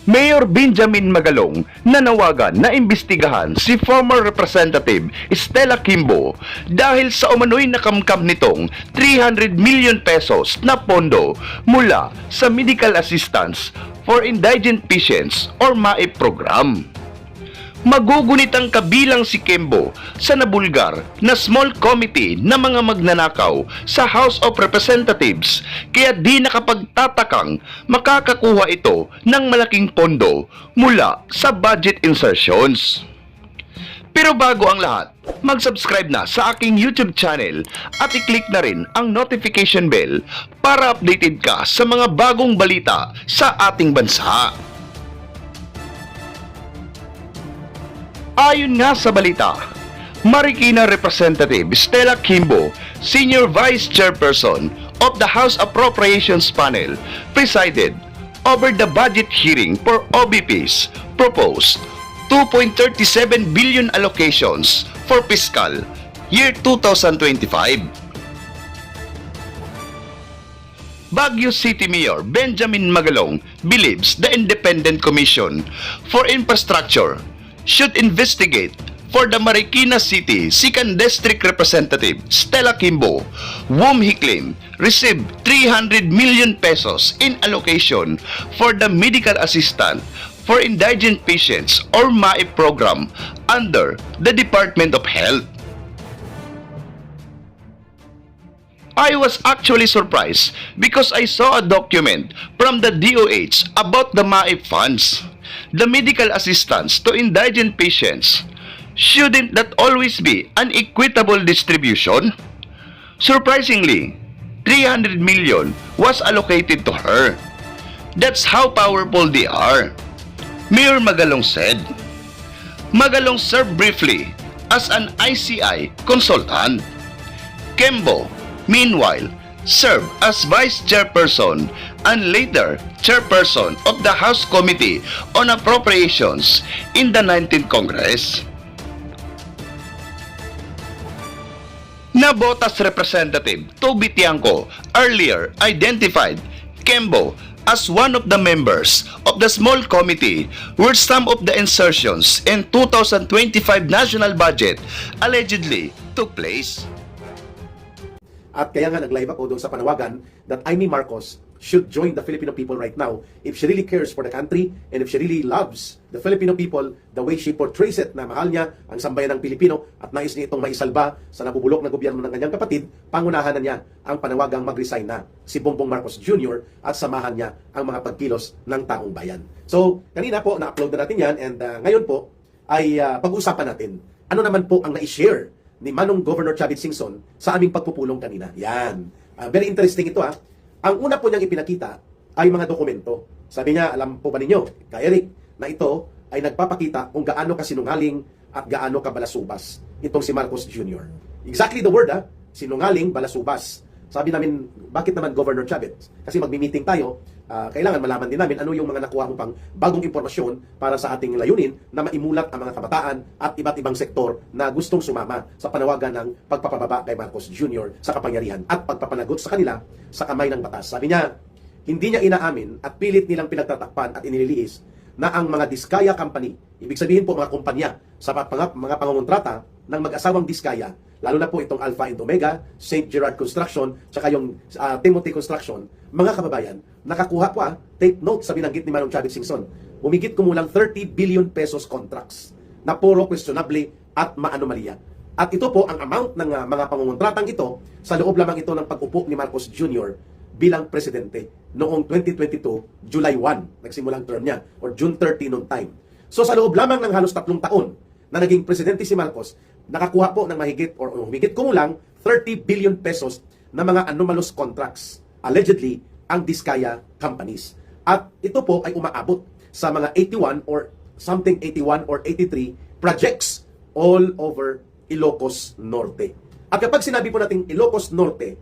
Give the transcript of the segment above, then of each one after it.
Mayor Benjamin Magalong nanawagan na imbestigahan si former Representative Stella Kimbo dahil sa umano'y nakamkam nitong 300 million pesos na pondo mula sa Medical Assistance for Indigent Patients or MAIP program. Magugunit ang kabilang si Kimbo sa nabulgar na small committee na mga magnanakaw sa House of Representatives kaya di nakapagtatakang makakakuha ito ng malaking pondo mula sa budget insertions. Pero bago ang lahat, mag-subscribe na sa aking YouTube channel at i-click na rin ang notification bell para updated ka sa mga bagong balita sa ating bansa. Ayon nga sa balita, Marikina Representative Stella Kimbo, Senior Vice Chairperson of the House Appropriations Panel, presided over the budget hearing for OBP's proposed 2.37 billion allocations for fiscal year 2025. Baguio City Mayor Benjamin Magalong believes the Independent Commission for Infrastructure should investigate for the Marikina City 2nd District Representative Stella Kimbo, whom he claimed received 300 million pesos in allocation for the Medical Assistance for Indigent Patients or MAIP program under the Department of Health. I was actually surprised because I saw a document from the DOH about the MAIP funds. The medical assistance to indigent patients, shouldn't that always be an equitable distribution? Surprisingly, 300 million was allocated to her. That's how powerful they are, Mayor Magalong said. Magalong served briefly as an ICI consultant. Kimbo, meanwhile, served as Vice Chairperson and later Chairperson of the House Committee on Appropriations in the 19th Congress. Nabotas Representative Toby Tiangco earlier identified Kimbo as one of the members of the small committee where some of the insertions in 2025 national budget allegedly took place. At kaya nga nag-live ako doon sa panawagan that Amy Marcos should join the Filipino people right now if she really cares for the country and if she really loves the Filipino people the way she portrays it, na mahal niya ang sambayan ng Pilipino at nais niya itong maisalba sa nabubulok na gobyerno ng kanyang kapatid. Pangunahan na niya ang panawagang mag-resign na si Bongbong Marcos Jr. at samahan niya ang mga pagkilos ng taong bayan. So, kanina po, na-upload na natin yan and ngayon po ay pag-uusapan natin ano naman po ang na-share ni Manong Governor Chavit Singson sa aming pagpupulong kanina. Yan. Very interesting ito ha. Ang una po niyang ipinakita ay mga dokumento. Sabi niya, alam po ba ninyo, Ka Eric, na ito ay nagpapakita kung gaano kasinungaling at gaano kabalasubas itong si Marcos Jr. Exactly the word ha, sinungaling, balasubas. Sabi namin, bakit naman Governor Chavit? Kasi magmi-meeting tayo, kailangan malaman din namin ano yung mga nakuha mo pang bagong impormasyon para sa ating layunin na maimulat ang mga kabataan at iba't ibang sektor na gustong sumama sa panawagan ng pagpapababa kay Marcos Jr. sa kapangyarihan at pagpapanagot sa kanila sa kamay ng batas. Sabi niya, hindi niya inaamin at pilit nilang pinagtatakpan at inililiis na ang mga Diskaya Company, ibig sabihin po mga kumpanya sa mga pangongontrata ng mag-asawang Diskaya, lalo na po itong Alpha and Omega, St. Gerard Construction, tsaka yung Timothy Construction, mga kababayan, nakakuha po take note sa binanggit ni Manong Chavit Singson, humigit kumulang 30 billion pesos contracts na puro questionable at maanomalya. At ito po ang amount ng mga pangungontratang ito sa loob lamang ito ng pag-upo ni Marcos Jr. bilang presidente noong 2022, July 1, nagsimulang term niya, or June 30 noong time. So sa loob lamang ng halos 3 taon na naging presidente si Marcos, nakakuha po ng mahigit or humigit kumulang 30 billion pesos na mga anomalous contracts, allegedly, ang Diskaya companies. At ito po ay umaabot sa mga 81 or something 81 or 83 projects all over Ilocos Norte. At kapag sinabi po natin Ilocos Norte,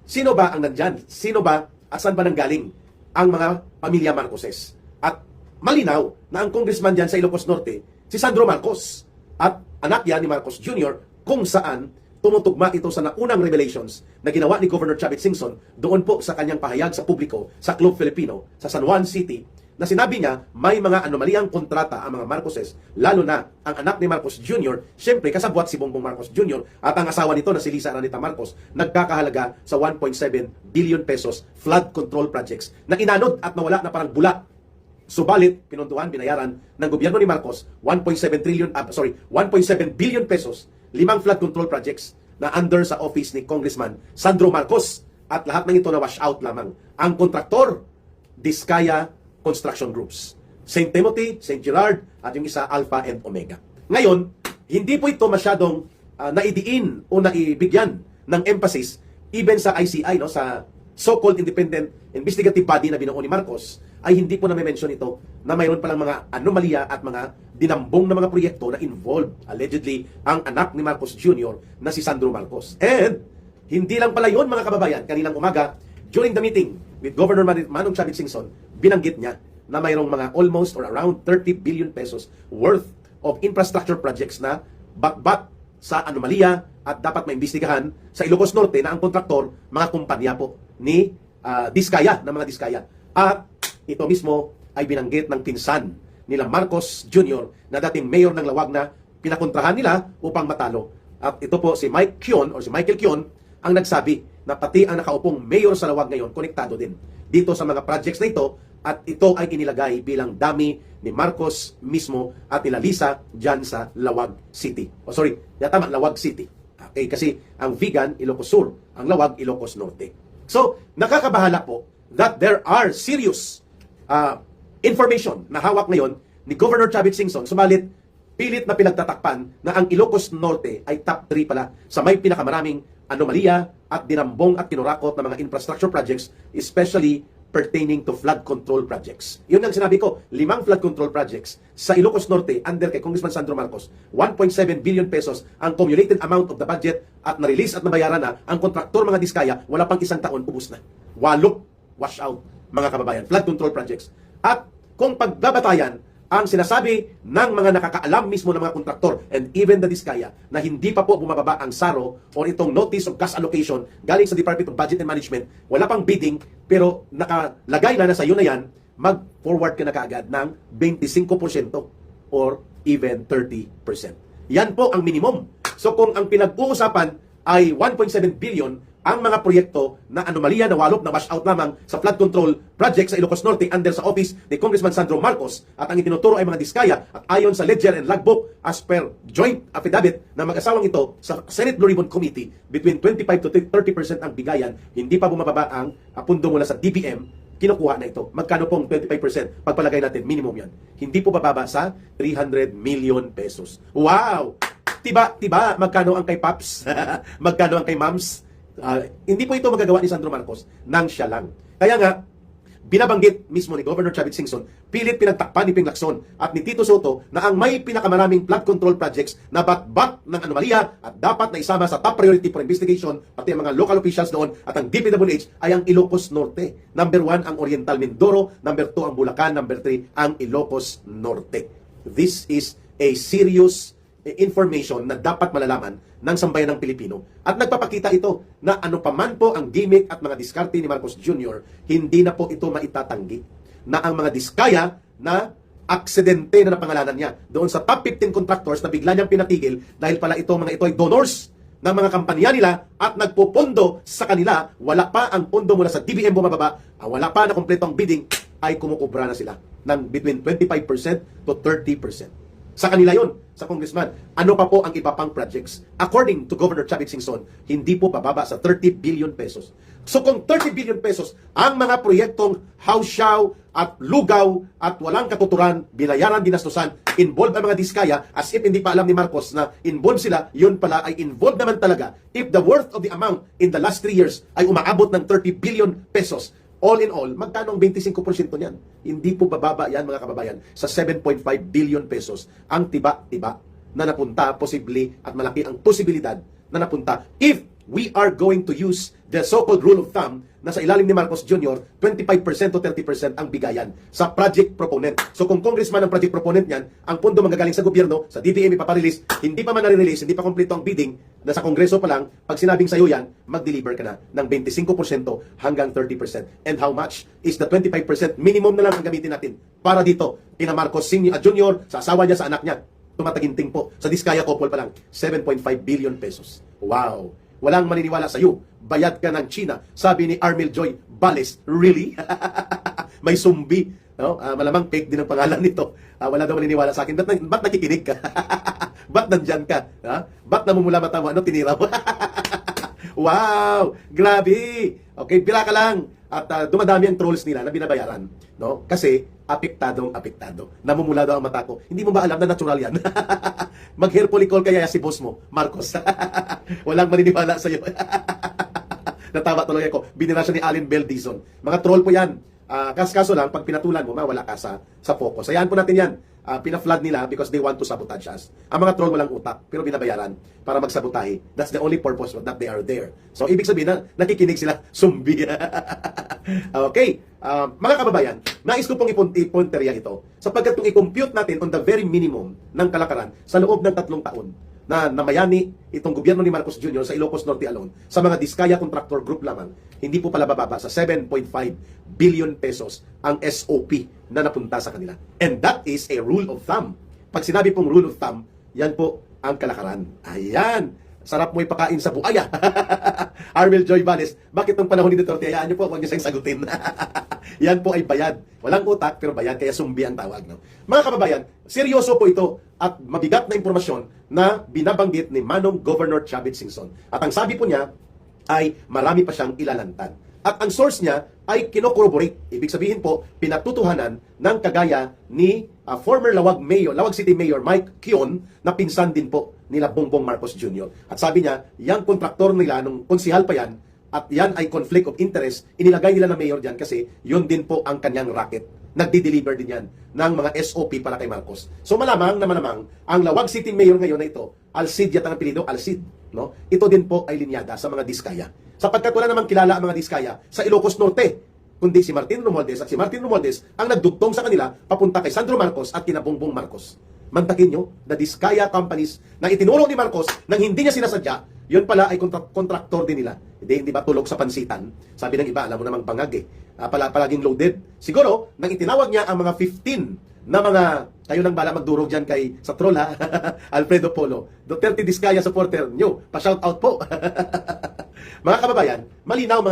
sino ba ang nandyan? Sino ba, asan ba nanggaling ang mga pamilya Marcoses? At malinaw na ang congressman dyan sa Ilocos Norte, si Sandro Marcos, at anak yan ni Marcos Jr., kung saan tumutugma ito sa naunang revelations na ginawa ni Governor Chavit Singson doon po sa kanyang pahayag sa publiko sa Club Filipino sa San Juan City na sinabi niya may mga anomaliyang kontrata ang mga Marcoses, lalo na ang anak ni Marcos Jr., siyempre kasabwat si Bongbong Marcos Jr. at ang asawa nito na si Lisa Araneta Marcos, nagkakahalaga sa 1.7 billion pesos flood control projects na inanod at nawala na parang bula. Subalit, pinuntuhan, binayaran ng gobyerno ni Marcos 1.7 billion pesos, 5 flood control projects na under sa office ni Congressman Sandro Marcos, at lahat ng ito na wash out lamang. Ang kontraktor, Diskaya Construction Groups, St. Timothy, St. Gerard, at yung isa Alpha and Omega. Ngayon, hindi po ito masyadong naidiin o naibigyan ng emphasis even sa ICI, no, sa so-called independent investigative body na binuo ni Marcos, ay hindi po na-mention ito na mayroon palang mga anomalya at mga dinambong na mga proyekto na involved allegedly ang anak ni Marcos Jr. na si Sandro Marcos. And hindi lang pala yun, mga kababayan. Kaninang umaga, during the meeting with Governor Manong Chavit Singson, binanggit niya na mayroong mga almost or around 30 billion pesos worth of infrastructure projects na bat-bat sa anomalya at dapat maimbestigahan sa Ilocos Norte na ang kontraktor, mga kumpanya po ni Diskaya, ng mga Diskaya. At ito mismo ay binanggit ng pinsan nila Marcos Jr. na dating mayor ng Lawag na pinakontrahan nila upang matalo. At ito po si Mike Kion or si Michael Kion ang nagsabi na pati ang nakaupong mayor sa Lawag ngayon konektado din dito sa mga projects na ito, at ito ay inilagay bilang dami ni Marcos mismo at nila Lisa dyan sa Lawag City. Lawag City. Okay, kasi ang Vigan, Ilocos Sur, ang Lawag, Ilocos Norte. So, nakakabahala po that there are serious information na hawak ngayon ni Governor Chavit Singson, subalit pilit na pinagtatakpan na ang Ilocos Norte ay top 3 pala sa may pinakamaraming anomalya at dinambong at kinurakot ng mga infrastructure projects, especially pertaining to flood control projects. Yun ang sinabi ko, 5 flood control projects sa Ilocos Norte under kay Congressman Sandro Marcos. 1.7 billion pesos ang cumulated amount of the budget at na-release at nabayaran na ang kontraktor mga Diskaya, wala pang isang taon, ubus na. 8 wash out, mga kababayan, flood control projects. At kung pagbabatayan ang sinasabi ng mga nakakaalam mismo ng mga kontraktor and even the Diskaya na hindi pa po bumababa ang SARO o itong Notice of Cash Allocation galing sa Department of Budget and Management, wala pang bidding, pero nakalagay na sa iyo na yan, mag-forward ka na kaagad ng 25% or even 30%. Yan po ang minimum. So kung ang pinag-uusapan ay 1.7 billion, ang mga proyekto na anomalya na walop na wash out lamang sa flood control project sa Ilocos Norte under sa office ni Congressman Sandro Marcos, at ang itinuturo ay mga Diskaya, at ayon sa ledger and logbook as per joint affidavit ng mag-asawang ito sa Senate Blue Ribbon Committee, between 25 to 30% ang bigayan, hindi pa bumababa ang pundo mula sa DBM, kinukuha na ito. Magkano pong 25%? Pagpalagay natin, minimum yan. Hindi po bababa sa 300 million pesos. Wow! Tiba, magkano ang kay Paps? Magkano ang kay Mams? Hindi po ito magagawa ni Sandro Marcos nang siya lang. Kaya nga, binabanggit mismo ni Governor Chavit Singson, pilit pinagtakpan ni Ping Lacson at ni Tito Soto na ang may pinakamaraming flood control projects na bat-bat ng anomalya at dapat na isama sa top priority for investigation pati ang mga local officials doon at ang DPWH ay ang Ilocos Norte. Number 1 ang Oriental Mindoro, number 2 ang Bulacan, number 3 ang Ilocos Norte. This is a serious information na dapat malalaman ng sambayan ng Pilipino. At nagpapakita ito na ano paman po ang gimmick at mga diskarte ni Marcos Jr., hindi na po ito maitatanggi na ang mga Diskaya na aksidente na napangalanan niya doon sa top 15 contractors na bigla niyang pinatigil dahil pala ito mga ito ay donors ng mga kampanya nila at nagpupondo sa kanila, wala pa ang pondo mula sa DBM bumababa, wala pa na kompleto ang bidding, ay kumukubra na sila ng between 25% to 30%. Sa kanila yon, sa congressman. Ano pa po ang iba pang projects? According to Governor Chavit Singson, hindi po bababa sa 30 billion pesos. So kung 30 billion pesos, ang mga proyektong hausyaw at lugaw at walang katuturan, binayaran, dinastusan, involved ang mga Diskaya, as if hindi pa alam ni Marcos na involved sila, yun pala ay involved naman talaga if the worth of the amount in the last 3 years ay umaabot ng 30 billion pesos. All in all, magkano ang 25% niyan? Hindi po bababa yan, mga kababayan, sa 7.5 billion pesos ang tiba-tiba na napunta, possibly, at malaki ang posibilidad na napunta if we are going to use the so-called rule of thumb na sa ilalim ni Marcos Jr., 25% to 30% ang bigayan sa project proponent. So kung congressman ang project proponent niyan, ang pondo manggagaling sa gobyerno, sa DBM ipaparelease, hindi pa man nare-release, hindi pa kompleto ang bidding, na sa kongreso pa lang, pag sinabing sa'yo yan, mag-deliver ka na ng 25% hanggang 30%. And how much is the 25% minimum na lang ang gamitin natin para dito, kina Marcos Jr., sa asawa niya, sa anak niya. Tumataginting po. Sa Diskaya Couple pa lang, 7.5 billion pesos. Wow! Walang maniniwala sa iyo. Bayad ka ng China. Sabi ni Armel Joy Bales, really? May sumbi. No? Malamang fake din ang pangalan nito. Wala daw maniniwala sa akin. Ba't nakikinig ka? Ba't nandyan ka? Ba't namumula mata mo? Ano tinira mo? Wow! Grabe! Okay, pila ka lang. At dumadami ang trolls nila na binabayaran. No? Kasi apektado. Namumula daw ang mata ko. Hindi mo ba alam na natural yan? Mag-hair follicle kaya si boss mo, Marcos. Walang maniniwala sa'yo. Natawa tuloy ako. Binira siya ni Allen Beldizon. Mga troll po yan. Kaso lang, pag pinatulan mo, mawala ka sa focus. Hayaan po natin yan. Pina-flood nila because they want to sabotage us. Ang mga troll walang utak, pero binabayaran para magsabotahe. That's the only purpose that they are there. So, ibig sabihin na nakikinig sila, sumbi. Okay. Mga kababayan, nais ko pong ipunteriya ito sapagkat kung i-compute natin on the very minimum ng kalakaran sa loob ng 3 taon na namayani itong gobyerno ni Marcos Jr. sa Ilocos Norte alone, sa mga Diskaya Contractor Group lamang, hindi po pala bababa sa 7.5 billion pesos ang SOP na napunta sa kanila. And that is a rule of thumb. Pag sinabi pong rule of thumb, yan po ang kalakaran. Ayan! Sarap mo ipakain sa buaya. Armel Joy Bales, bakit nung panahon ni Duterte, hayaan niyo po, huwag niyo siyang sagutin. Yan po ay bayad. Walang utak, pero bayad, kaya sumbi ang tawag. No? Mga kababayan, seryoso po ito at mabigat na impormasyon na binabanggit ni Manong Governor Chavit Singson. At ang sabi po niya ay marami pa siyang ilalantad. At ang source niya ay kino-corroborate. Ibig sabihin po, pinatutuhanan ng kagaya ni former Lawag City Mayor Mike Kion na pinsan din po nila Bongbong Marcos Jr. At sabi niya, yung kontraktor nila nung konsihal pa yan, at yan ay conflict of interest, inilagay nila na mayor dyan kasi yun din po ang kanyang racket. Nagdi-deliver din yan ng mga SOP para kay Marcos. So malamang, ang Lawag City Mayor ngayon na ito, Alcid yata ang apelido, Alcid. No? Ito din po ay linyada sa mga Diskaya. Sapagkat wala namang kilala ang mga Diskaya sa Ilocos Norte, kundi si Martin Romualdez, at si Martin Romualdez ang nagdugtong sa kanila papunta kay Sandro Marcos at kina Bongbong Marcos. Mantakin nyo, the Diskaya companies na itinulong ni Marcos nang hindi niya sinasadya, yun pala ay kontraktor din nila. Hindi ba tulog sa pansitan? Sabi ng iba, alam mo namang bangag eh. Palaging loaded. Siguro, nang itinawag niya ang mga 15 na mga, kayo nang bala magdurog dyan sa troll ha, Alfredo Polo. Duterte Diskaya supporter nyo, pa-shout out po. Mga kababayan, malinaw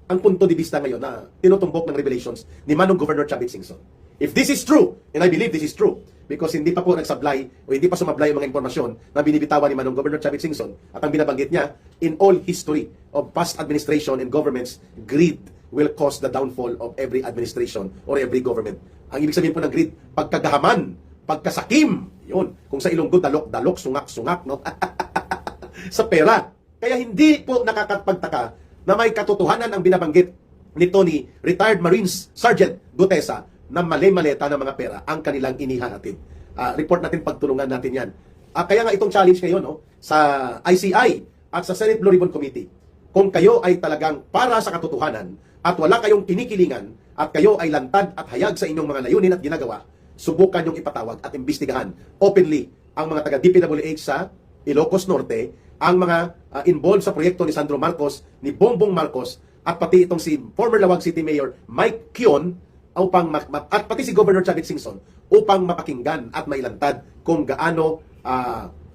ang punto de vista ngayon na tinutumbok ng revelations ni Manong Governor Chavit Singson. If this is true, and I believe this is true, because hindi pa po nagsablay o hindi pa sumablay ang mga impormasyon na binibitawan ni Manong Governor Chavit Singson at ang binabanggit niya, in all history of past administration and governments, greed will cause the downfall of every administration or every government. Ang ibig sabihin po ng greed, pagkagahaman, pagkasakim, yun. Kung sa Ilonggo, dalok, sungak, no? Sa pera. Kaya hindi po nakakapagtaka na may katotohanan ang binabanggit nito ni retired Marines Sergeant Gutesa na mali-maleta ng mga pera ang kanilang inihahatid. Report natin, pagtulungan natin yan. Kaya nga itong challenge ngayon sa ICI at sa Senate Blue Ribbon Committee, kung kayo ay talagang para sa katotohanan at wala kayong kinikilingan at kayo ay lantad at hayag sa inyong mga layunin at ginagawa, subukan yung ipatawag at imbestigahan openly ang mga taga-DPWH sa Ilocos Norte, ang mga involved sa proyekto ni Sandro Marcos, ni Bongbong Marcos, at pati itong si former Lawag City Mayor Mike Kion, at pati si Governor Chavit Singson, upang mapakinggan at mailantad kung gaano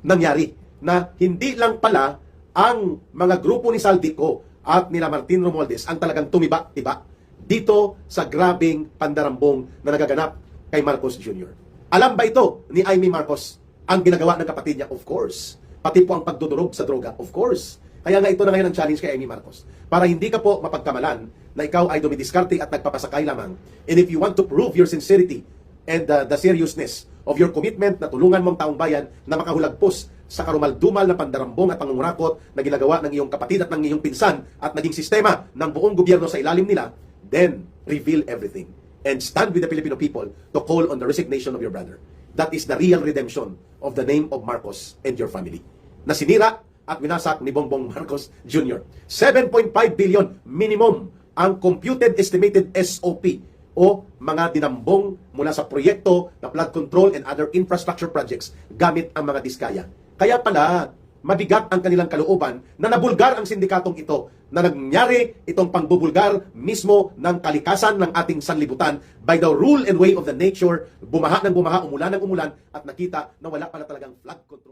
nangyari na hindi lang pala ang mga grupo ni Saldico at nila Martin Romualdez ang talagang tumiba-tiba dito sa grabing pandarambong na nagaganap kay Marcos Jr. Alam ba ito ni Amy Marcos ang ginagawa ng kapatid niya? Of course. Pati po ang pagdudurog sa droga? Of course. Kaya nga ito na ngayon ang challenge kay Amy Marcos. Para hindi ka po mapagkamalan na ikaw ay dumidiskarte at nagpapasakay lamang. And if you want to prove your sincerity and the seriousness of your commitment na tulungan mong taong bayan na makahulagpos sa karumal-dumal na pandarambong at pangungurakot na ginagawa ng iyong kapatid at ng iyong pinsan at naging sistema ng buong gobyerno sa ilalim nila, then reveal everything. And stand with the Filipino people to call on the resignation of your brother. That is the real redemption of the name of Marcos and your family. Na sinira at winasak ni Bongbong Marcos Jr. 7.5 billion minimum ang computed estimated SOP o mga dinambong mula sa proyekto na flood control and other infrastructure projects gamit ang mga diskaya. Kaya pala, mabigat ang kanilang kalooban na nabulgar ang sindikatong ito, na nangyari itong pangbubulgar mismo ng kalikasan ng ating sanlibutan by the rule and way of the nature, bumaha ng bumaha, umulan ng umulan, at nakita na wala pala talagang flood control.